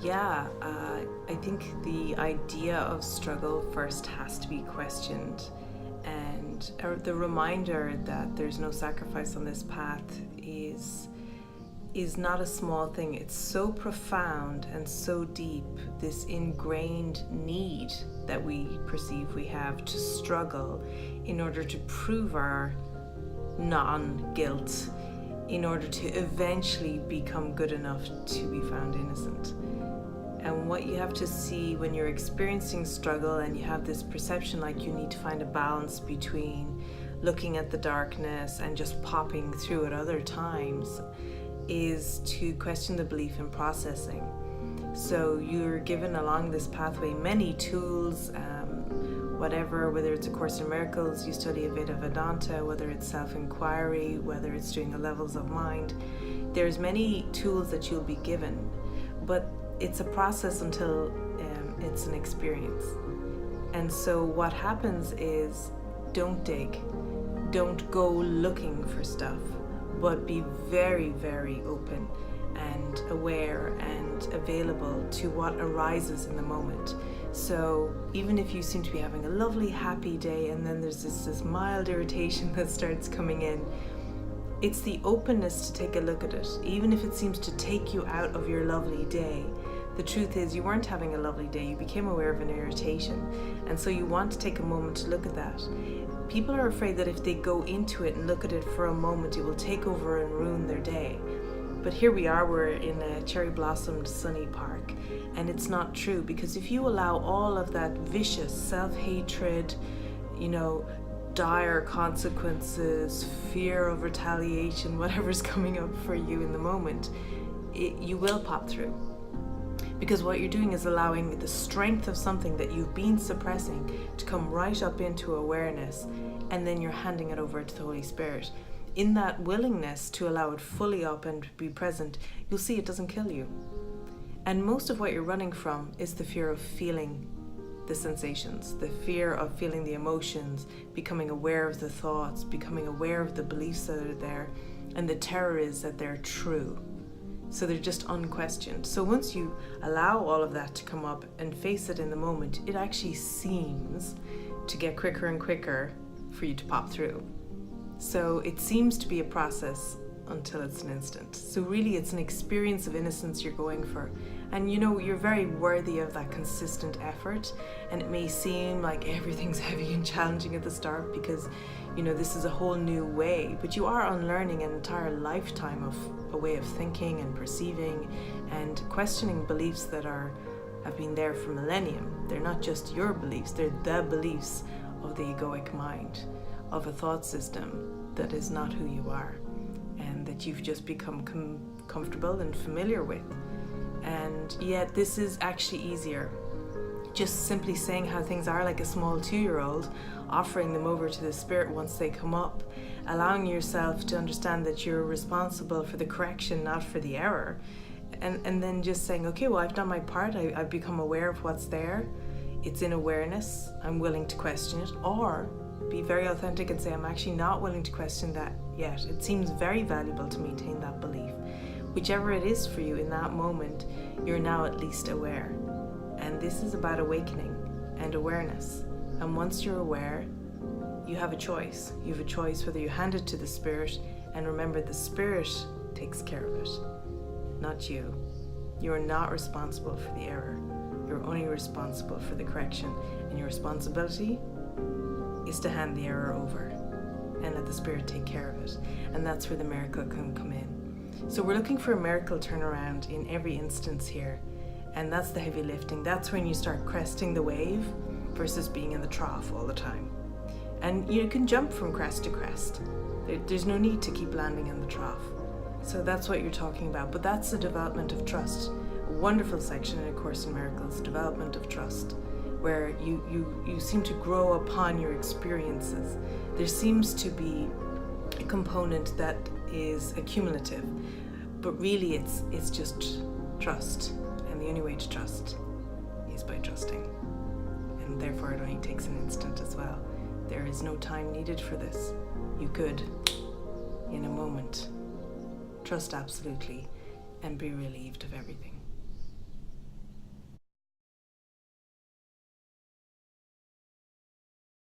I think the idea of struggle first has to be questioned, and the reminder that there's no sacrifice on this path is not a small thing. It's so profound and so deep, this ingrained need that we perceive we have to struggle in order to prove our non-guilt, in order to eventually become good enough to be found innocent. And what you have to see when you're experiencing struggle and you have this perception like you need to find a balance between looking at the darkness and just popping through at other times, is to question the belief in processing. So you're given along this pathway many tools, whether it's A Course in Miracles, you study a bit of Vedanta, whether it's self-inquiry, whether it's doing the levels of mind. There's many tools that you'll be given, but it's a process until it's an experience. And so what happens is, don't dig, don't go looking for stuff, but be very, very open and aware and available to what arises in the moment. So even if you seem to be having a lovely, happy day, and then there's this mild irritation that starts coming in, it's the openness to take a look at it. Even if it seems to take you out of your lovely day, the truth is you weren't having a lovely day, you became aware of an irritation. And so you want to take a moment to look at that. People are afraid that if they go into it and look at it for a moment, it will take over and ruin their day. But here we are, we're in a cherry blossomed sunny park, and it's not true, because if you allow all of that vicious self-hatred, dire consequences, fear of retaliation, whatever's coming up for you in the moment, you will pop through. Because what you're doing is allowing the strength of something that you've been suppressing to come right up into awareness, and then you're handing it over to the Holy Spirit. In that willingness to allow it fully up and be present, you'll see it doesn't kill you. And most of what you're running from is the fear of feeling the sensations, the fear of feeling the emotions, becoming aware of the thoughts, becoming aware of the beliefs that are there, and the terror is that they're true. So they're just unquestioned. So once you allow all of that to come up and face it in the moment, it actually seems to get quicker and quicker for you to pop through. So it seems to be a process until it's an instant. So really it's an experience of innocence you're going for. And you're very worthy of that consistent effort. And it may seem like everything's heavy and challenging at the start because, this is a whole new way. But you are unlearning an entire lifetime of a way of thinking and perceiving and questioning beliefs that have been there for millennium. They're not just your beliefs, they're the beliefs of the egoic mind, of a thought system that is not who you are, and that you've just become comfortable and familiar with. And yet this is actually easier. Just simply saying how things are, like a small 2-year-old, offering them over to the Spirit once they come up, allowing yourself to understand that you're responsible for the correction, not for the error. And then just saying, okay, well, I've done my part, I've become aware of what's there, it's in awareness, I'm willing to question it, or be very authentic and say, I'm actually not willing to question that yet. It seems very valuable to maintain that belief. Whichever it is for you in that moment, you're now at least aware. And this is about awakening and awareness. And once you're aware, you have a choice. You have a choice whether you hand it to the Spirit, and remember, the Spirit takes care of it, not you. You are not responsible for the error. You're only responsible for the correction. And your responsibility is to hand the error over and let the Spirit take care of it. And that's where the miracle can come in. So we're looking for a miracle turnaround in every instance here. And that's the heavy lifting. That's when you start cresting the wave versus being in the trough all the time. And you can jump from crest to crest. There's no need to keep landing in the trough. So that's what you're talking about. But that's the development of trust. A wonderful section in A Course in Miracles, development of trust, where you seem to grow upon your experiences. There seems to be a component that is accumulative, but really it's just trust. And the only way to trust is by trusting. And therefore it only takes an instant as well. There is no time needed for this. You could, in a moment, trust absolutely and be relieved of everything.